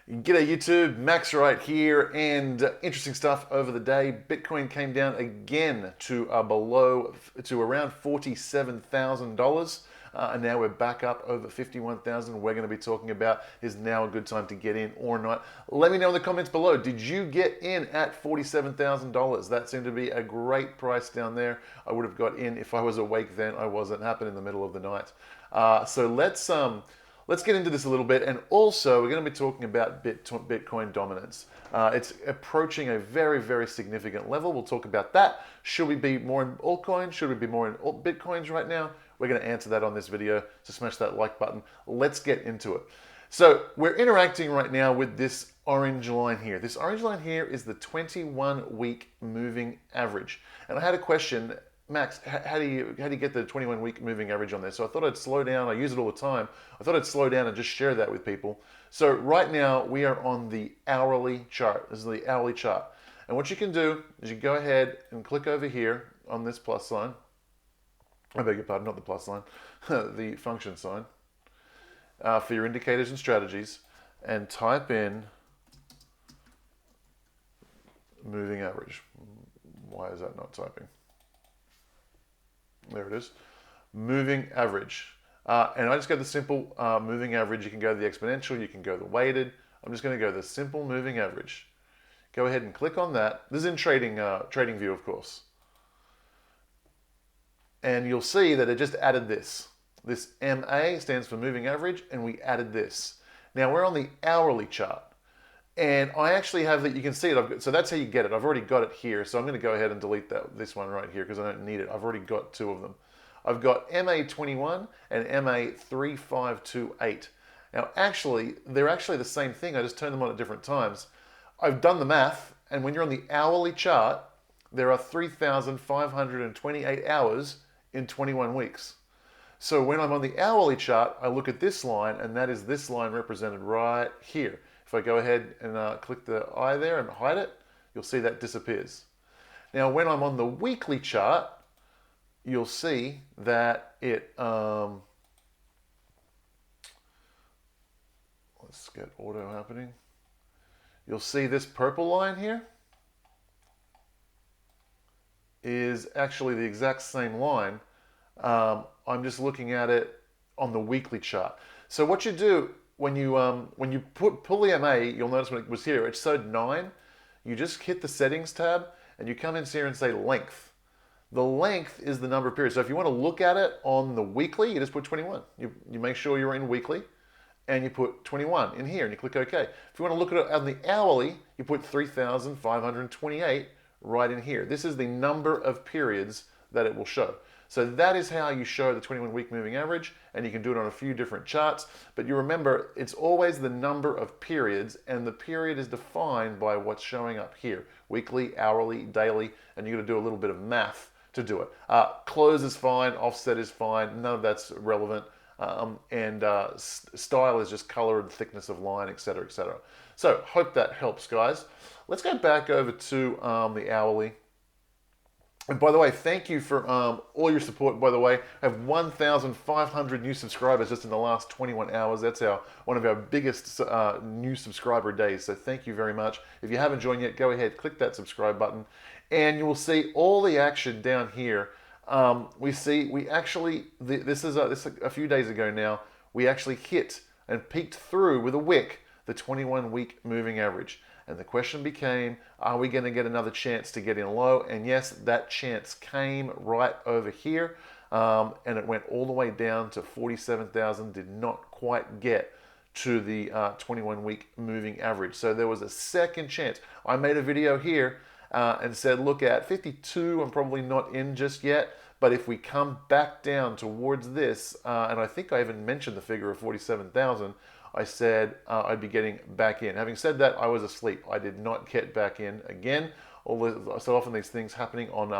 G'day YouTube, Max Wright here, and interesting stuff over the day. Bitcoin came down again to around $47,000, and now we're back up over 51,000. We're going to be talking about is now a good time to get in or not. Let me know in the comments below. Did you get in at $47,000? That seemed to be a great price down there. I would have got in if I was awake then. I wasn't. Happened in the middle of the night. So let's get into this a little bit, and also we're going to be talking about Bitcoin dominance. It's approaching a very, very significant level. We'll talk about that. Should we be more in altcoins? Should we be more in Bitcoins right now? We're going to answer that on this video, so smash that like button. Let's get into it. So we're interacting right now with this orange line here. This orange line here is the 21-week moving average. And I had a question, Max, how do you get the 21-week moving average on there? So I thought I'd slow down. I use it all the time. I thought I'd slow down and just share that with people. So right now we are on the hourly chart. This is the hourly chart. And what you can do is you go ahead and click over here on this plus sign. I beg your pardon, not the plus sign, the function sign, for your indicators and strategies, and type in moving average. Why is that not typing? There it is, moving average. And I just go the simple moving average. You can go the exponential, you can go the weighted. I'm just going to go the simple moving average. Go ahead and click on that. This is in trading view, of course. And you'll see that it just added this. This MA stands for moving average, and we added this. Now we're on the hourly chart. And I actually have that, you can see it, so that's how you get it. I've already got it here, so I'm going to go ahead and delete this one right here because I don't need it. I've already got two of them. I've got MA21 and MA3528. Now actually, they're actually the same thing, I just turned them on at different times. I've done the math, and when you're on the hourly chart, there are 3,528 hours in 21 weeks. So when I'm on the hourly chart, I look at this line, and that is this line represented right here. If I go ahead and click the eye there and hide it, you'll see that disappears. Now, when I'm on the weekly chart, you'll see that it, let's get auto happening. You'll see this purple line here is actually the exact same line. I'm just looking at it on the weekly chart. So what you do, when you pull the MA, you'll notice when it was here, it showed 9. You just hit the settings tab and you come in here and say length. The length is the number of periods. So if you want to look at it on the weekly, you just put 21. You make sure you're in weekly and you put 21 in here and you click OK. If you want to look at it on the hourly, you put 3,528 right in here. This is the number of periods that it will show. So that is how you show the 21-week moving average, and you can do it on a few different charts. But you remember, it's always the number of periods, and the period is defined by what's showing up here. Weekly, hourly, daily, and you're going to do a little bit of math to do it. Close is fine, offset is fine, none of that's relevant. Style is just color and thickness of line, etc., etc. So hope that helps, guys. Let's go back over to the hourly. And by the way, thank you for all your support. By the way, I have 1,500 new subscribers just in the last 21 hours. That's one of our biggest new subscriber days. So thank you very much. If you haven't joined yet, go ahead, click that subscribe button, and you will see all the action down here. This is a few days ago now. We actually hit and peaked through with a wick the 21-week moving average. And the question became, are we going to get another chance to get in low? And yes, that chance came right over here. And it went all the way down to 47,000, did not quite get to the 21-week moving average. So there was a second chance. I made a video here and said, look at 52, I'm probably not in just yet. But if we come back down towards this, and I think I even mentioned the figure of 47,000, I said I'd be getting back in. Having said that, I was asleep. I did not get back in again. So often these things happening on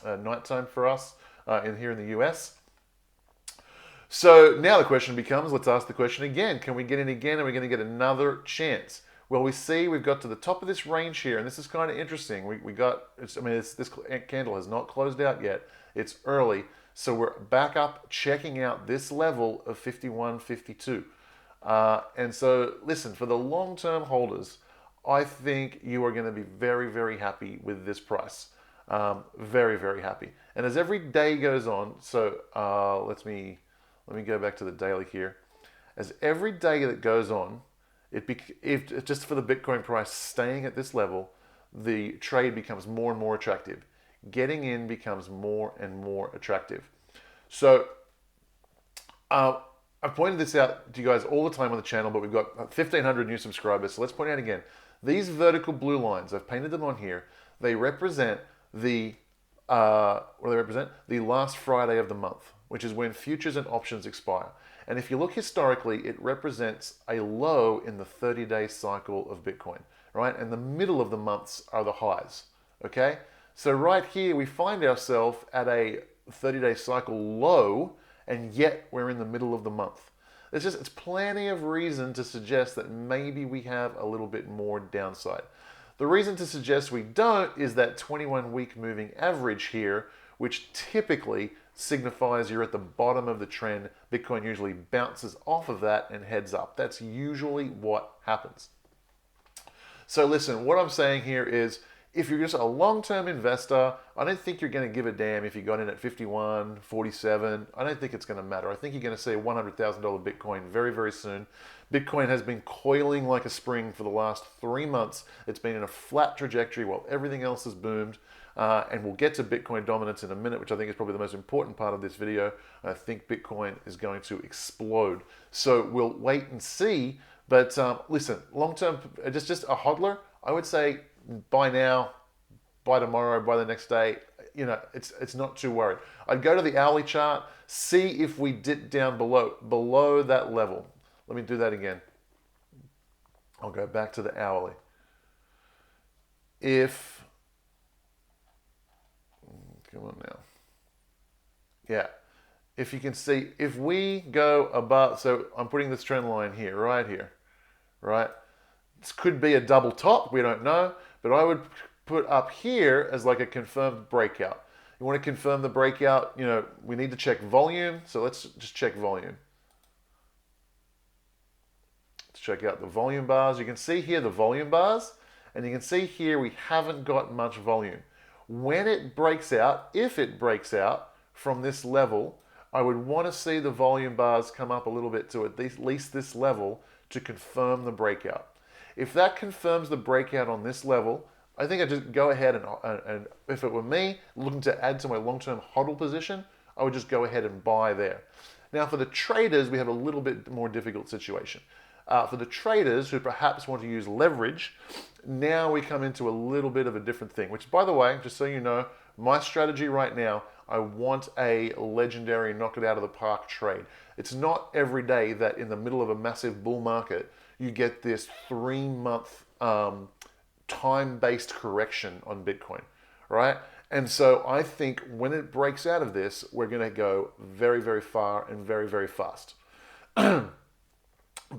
nighttime for us here in the US. So now the question becomes, let's ask the question again. Can we get in again? Are we going to get another chance? Well, we see we've got to the top of this range here, and this is kind of interesting. This candle has not closed out yet. It's early. So we're back up checking out this level of 51.52. And so, listen, for the long-term holders, I think you are going to be very, very happy with this price. Very, very happy. And as every day goes on, so let me go back to the daily here. As every day that goes on, if just for the Bitcoin price staying at this level, the trade becomes more and more attractive. Getting in becomes more and more attractive. So I've pointed this out to you guys all the time on the channel, but we've got 1,500 new subscribers. So let's point out again. These vertical blue lines, I've painted them on here. They represent the the last Friday of the month, which is when futures and options expire. And if you look historically, it represents a low in the 30-day cycle of Bitcoin, right? And the middle of the months are the highs, okay? So right here, we find ourselves at a 30-day cycle low, and yet we're in the middle of the month. It's plenty of reason to suggest that maybe we have a little bit more downside. The reason to suggest we don't is that 21-week moving average here, which typically signifies you're at the bottom of the trend. Bitcoin usually bounces off of that and heads up. That's usually what happens. So listen, what I'm saying here is, if you're just a long-term investor, I don't think you're going to give a damn if you got in at 51, 47. I don't think it's going to matter. I think you're going to see a $100,000 Bitcoin very, very soon. Bitcoin has been coiling like a spring for the last 3 months. It's been in a flat trajectory while everything else has boomed. And we'll get to Bitcoin dominance in a minute, which I think is probably the most important part of this video. I think Bitcoin is going to explode. So we'll wait and see. But listen, long-term, just a hodler, I would say buy now, buy tomorrow, buy the next day. You know, it's not too worried. I'd go to the hourly chart, see if we dip down below that level. Let me do that again. I'll go back to the hourly. Come on now. Yeah. If you can see, if we go above, so I'm putting this trend line here, right here, right? This could be a double top, we don't know, but I would put up here as like a confirmed breakout. You want to confirm the breakout, you know, we need to check volume, so let's just check volume. Let's check out the volume bars. You can see here the volume bars, and you can see here we haven't got much volume. When it breaks out, if it breaks out from this level, I would want to see the volume bars come up a little bit to at least this level to confirm the breakout. If that confirms the breakout on this level, I think I'd just go ahead and if it were me looking to add to my long-term hodl position, I would just go ahead and buy there. Now for the traders, we have a little bit more difficult situation. For the traders who perhaps want to use leverage, now we come into a little bit of a different thing, which by the way, just so you know, my strategy right now, I want a legendary knock it out of the park trade. It's not every day that in the middle of a massive bull market, you get this 3-month time-based correction on Bitcoin, right? And so I think when it breaks out of this, we're going to go very, very far and very, very fast.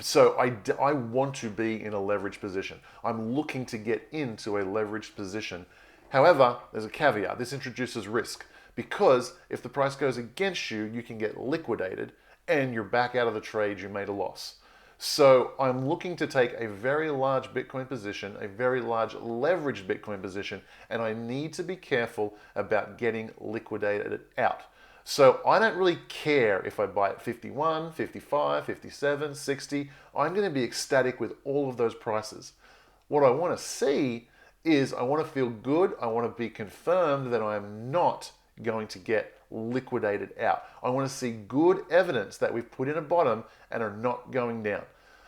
So I want to be in a leveraged position. I'm looking to get into a leveraged position. However, there's a caveat. This introduces risk because if the price goes against you, you can get liquidated and you're back out of the trade, you made a loss. So I'm looking to take a very large Bitcoin position, a very large leveraged Bitcoin position, and I need to be careful about getting liquidated out. So I don't really care if I buy at 51, 55, 57, 60. I'm going to be ecstatic with all of those prices. What I want to see is I want to feel good. I want to be confirmed that I am not going to get liquidated out. I want to see good evidence that we've put in a bottom and are not going down.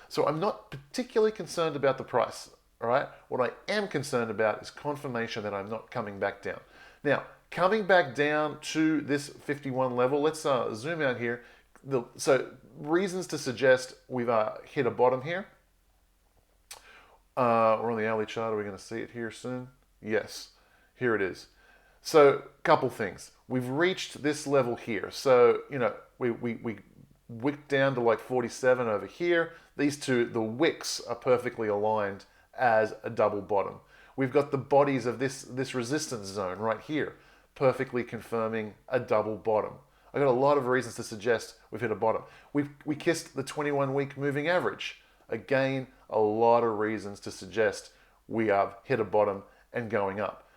So I'm not particularly concerned about the price, all right? What I am concerned about is confirmation that I'm not coming back down. Now, coming back down to this 51 level, let's zoom out here. So reasons to suggest we've hit a bottom here. We're on the hourly chart. Are we going to see it here soon? Yes, here it is. So couple things. We've reached this level here. So, you know, we wicked down to like 47 over here. These two, the wicks are perfectly aligned as a double bottom. We've got the bodies of this resistance zone right here, perfectly confirming a double bottom. I got a lot of reasons to suggest we've hit a bottom. We kissed the 21-week moving average. Again, a lot of reasons to suggest we have hit a bottom and going up.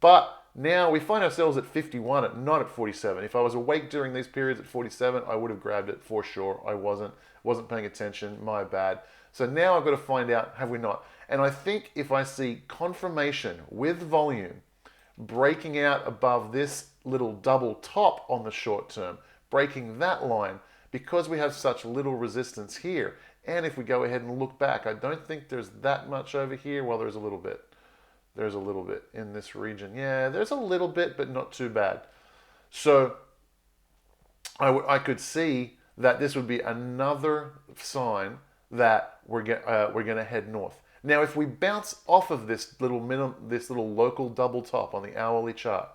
But now we find ourselves at 51, not at 47. If I was awake during these periods at 47, I would have grabbed it for sure. I wasn't paying attention, my bad. So now I've got to find out, have we not? And I think if I see confirmation with volume breaking out above this little double top on the short term, breaking that line, because we have such little resistance here, and if we go ahead and look back, I don't think there's that much over here. Well, there's a little bit. There's a little bit in this region. Yeah, there's a little bit, but not too bad. So I could see that this would be another sign that we're going to head north. Now, if we bounce off of this little local double top on the hourly chart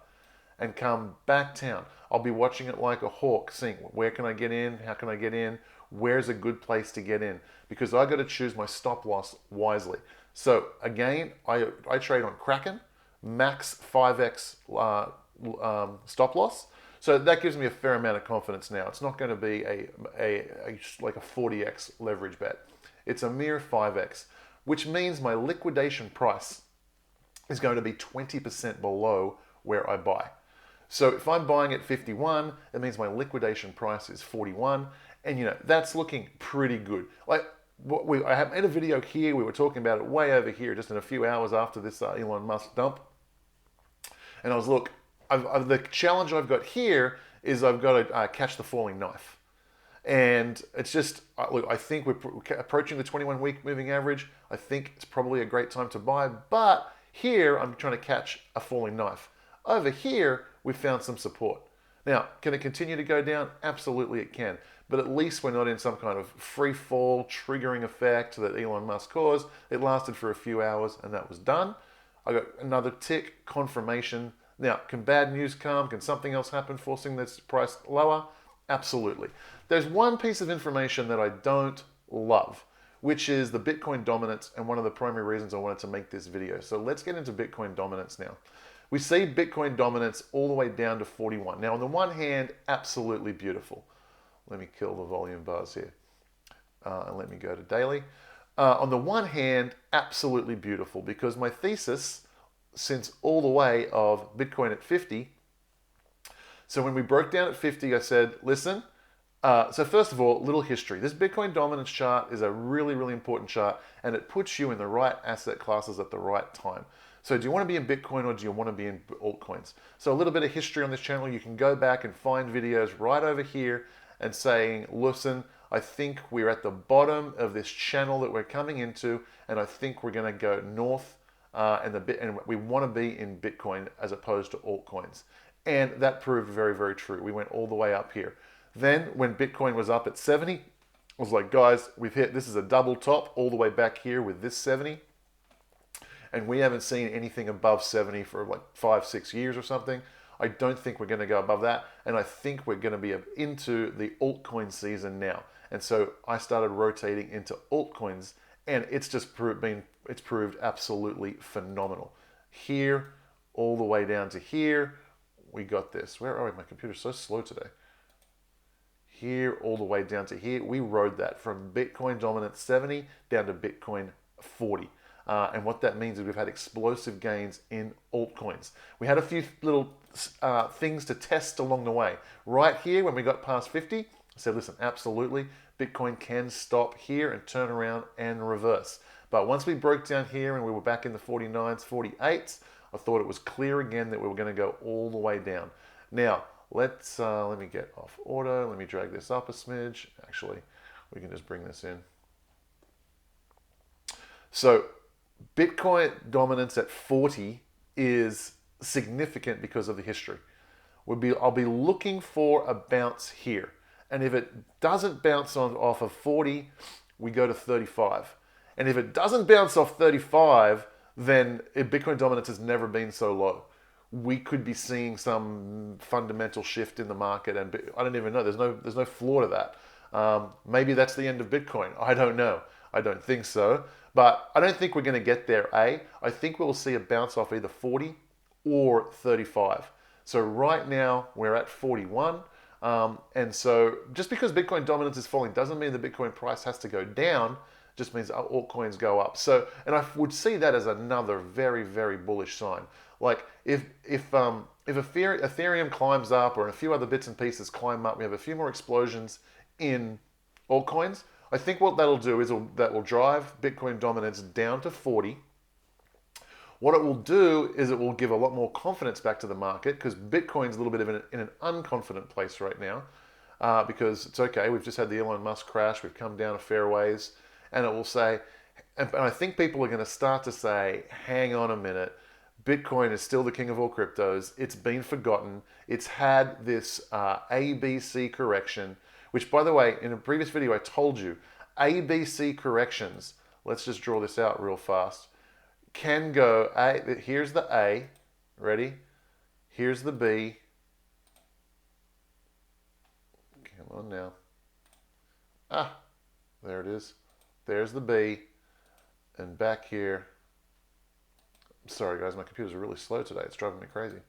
and come back down, I'll be watching it like a hawk, seeing where can I get in, how can I get in, where's a good place to get in, because I got to choose my stop loss wisely. So again, I trade on Kraken, max 5x stop loss. So that gives me a fair amount of confidence now. It's not going to be like a 40x leverage bet. It's a mere 5x, which means my liquidation price is going to be 20% below where I buy. So if I'm buying at 51, it means my liquidation price is 41, and that's looking pretty good. Like I have made a video here. We were talking about it way over here, just in a few hours after this Elon Musk dump, and I was the challenge I've got here is I've got to catch the falling knife. And it's just, look, I think we're approaching the 21-week moving average. I think it's probably a great time to buy. But here, I'm trying to catch a falling knife. Over here, we found some support. Now, can it continue to go down? Absolutely it can. But at least we're not in some kind of free fall triggering effect that Elon Musk caused. It lasted for a few hours and that was done. I got another tick, confirmation. Now, can bad news come? Can something else happen forcing this price lower? Absolutely. There's one piece of information that I don't love, which is the Bitcoin dominance, and one of the primary reasons I wanted to make this video. So let's get into Bitcoin dominance now. We see Bitcoin dominance all the way down to 41. Now, on the one hand, absolutely beautiful. Let me kill the volume bars here. And let me go to daily. On the one hand, absolutely beautiful, because my thesis, since all the way of Bitcoin at 50, so when we broke down at 50, I said, listen, so first of all, little history. This Bitcoin dominance chart is a really, really important chart, and it puts you in the right asset classes at the right time. So do you want to be in Bitcoin or do you want to be in altcoins? So a little bit of history on this channel. You can go back and find videos right over here and saying, listen, I think we're at the bottom of this channel that we're coming into, and I think we're going to go north, and we want to be in Bitcoin as opposed to altcoins. And that proved very, very true. We went all the way up here. Then when Bitcoin was up at 70, I was like, guys, this is a double top all the way back here with this 70. And we haven't seen anything above 70 for like 5-6 years or something. I don't think we're going to go above that. And I think we're going to be into the altcoin season now. And so I started rotating into altcoins, and it's just proved absolutely phenomenal. Here, all the way down to here, we got this. Where are we? My computer's so slow today. Here, all the way down to here, we rode that from Bitcoin dominant 70 down to Bitcoin 40. And what that means is we've had explosive gains in altcoins. We had a few little things to test along the way. Right here, when we got past 50, I said, listen, absolutely, Bitcoin can stop here and turn around and reverse. But once we broke down here and we were back in the 49s, 48s, I thought it was clear again that we were going to go all the way down. Now, let me get off auto. Let me drag this up a smidge. Actually, we can just bring this in. So Bitcoin dominance at 40 is significant because of the history. I'll be looking for a bounce here. And if it doesn't bounce off of 40, we go to 35. And if it doesn't bounce off 35, then Bitcoin dominance has never been so low. We could be seeing some fundamental shift in the market, and I don't even know. There's no flaw to that. Maybe that's the end of Bitcoin. I don't know. I don't think so. But I don't think we're going to get there, I think we'll see a bounce off either 40 or 35. So right now, we're at 41. And so just because Bitcoin dominance is falling doesn't mean the Bitcoin price has to go down, just means altcoins go up. So, and I would see that as another very, very bullish sign. Like if Ethereum climbs up or a few other bits and pieces climb up, we have a few more explosions in altcoins. I think what that'll do is that will drive Bitcoin dominance down to 40. What it will do is it will give a lot more confidence back to the market because Bitcoin's a little bit of in an unconfident place right now because it's okay. We've just had the Elon Musk crash. We've come down a fair ways. And it will say, and I think people are going to start to say, hang on a minute. Bitcoin is still the king of all cryptos. It's been forgotten. It's had this ABC correction, which, by the way, in a previous video, I told you, ABC corrections, let's just draw this out real fast, can go, here's the A, ready? Here's the B. Come on now. Ah, there it is. There's the B. And back here, sorry guys, my computer's really slow today. It's driving me crazy.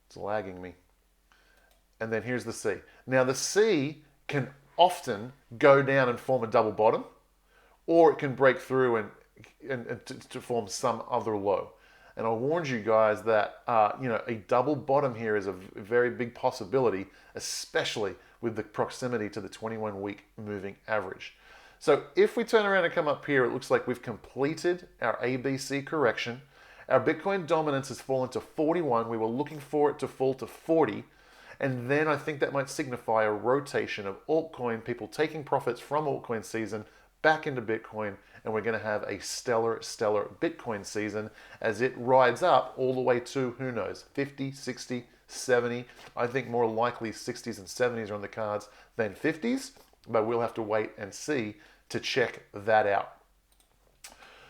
It's lagging me. And then here's the C. Now the C can often go down and form a double bottom, or it can break through and to form some other low. And I warned you guys that a double bottom here is a very big possibility, especially with the proximity to the 21-week moving average. So if we turn around and come up here, it looks like we've completed our ABC correction. Our Bitcoin dominance has fallen to 41. We were looking for it to fall to 40. And then I think that might signify a rotation of altcoin, people taking profits from altcoin season back into Bitcoin. And we're going to have a stellar Bitcoin season as it rides up all the way to, who knows, 50, 60, 70. I think more likely 60s and 70s are on the cards than 50s. But we'll have to wait and see to check that out.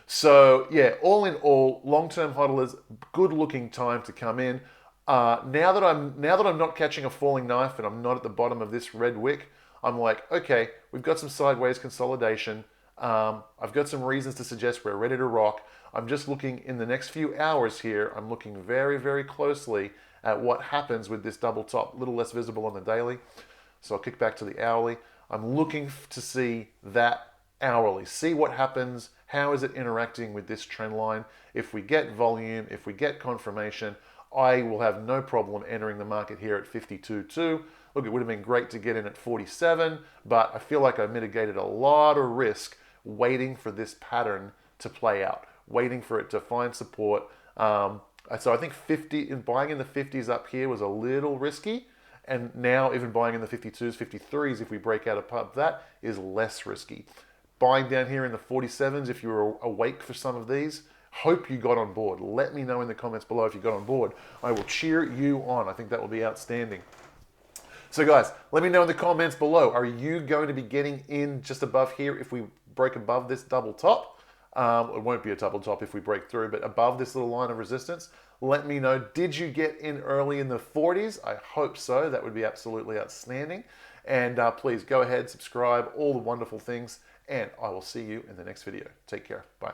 So yeah, all in all, long-term hodlers, good looking time to come in. Now that I'm not catching a falling knife and I'm not at the bottom of this red wick, I'm like, okay, we've got some sideways consolidation. I've got some reasons to suggest we're ready to rock. I'm just looking in the next few hours here. I'm looking very, very closely at what happens with this double top, a little less visible on the daily. So I'll kick back to the hourly. I'm looking to see that hourly, see what happens, how is it interacting with this trend line. If we get volume, if we get confirmation, I will have no problem entering the market here at 52.2. Look, it would have been great to get in at 47, but I feel like I mitigated a lot of risk waiting for this pattern to play out, waiting for it to find support. So I think buying in the 50s up here was a little risky. And now even buying in the 52s, 53s, if we break out above that, is less risky. Buying down here in the 47s, if you were awake for some of these, hope you got on board. Let me know in the comments below if you got on board. I will cheer you on. I think that will be outstanding. So guys, let me know in the comments below. Are you going to be getting in just above here if we break above this double top? It won't be a double top if we break through, but above this little line of resistance. Let me know, did you get in early in the 40s? I hope so. That would be absolutely outstanding. And please go ahead, subscribe, all the wonderful things, and I will see you in the next video. Take care. Bye.